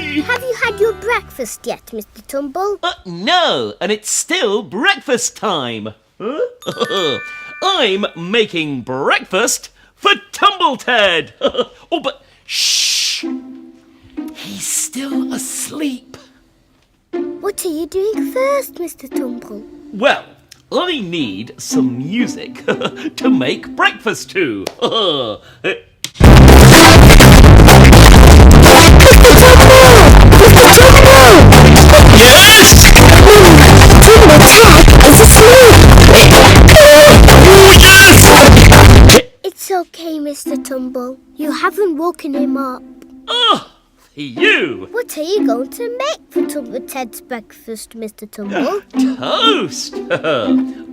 Have you had your breakfast yet, Mr. Tumble? No, and it's still breakfast time. I'm making breakfast for Tumble Ted. Oh, but shh. He's still asleep. What are you doing first, Mr. Tumble? Well, I need some music to make breakfast to. Yes! Tumble Ted is asleep! It's okay, Mr. Tumble. You haven't woken him up. Oh, you! What are you going to make for Tumble Ted's breakfast, Mr. Tumble? Toast!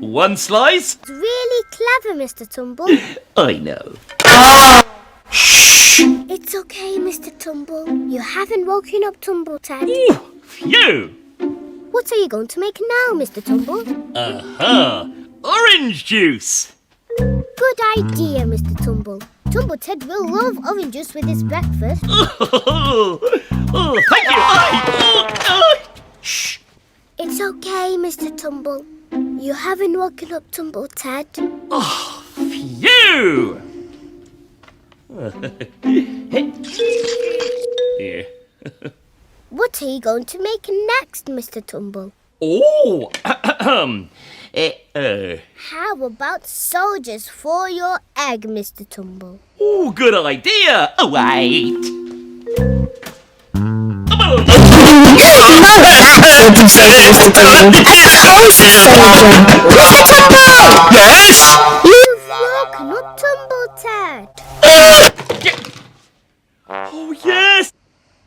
One slice? It's really clever, Mr. Tumble. I know. Shh! It's okay, Mr. Tumble. You haven't woken up Tumble Ted. Phew! What are you going to make now, Mr. Tumble? Orange juice! Good idea, Mr. Tumble. Tumble Ted will love orange juice with his breakfast. Thank you! Shh! It's okay, Mr. Tumble. You haven't woken up Tumble Ted. Phew! Yeah. What are you going to make next, Mr. Tumble? Oh! How about soldiers for your egg, Mr. Tumble? Oh, good idea! Oh, wait! Mr. Tumble. Mr. Tumble! Yes?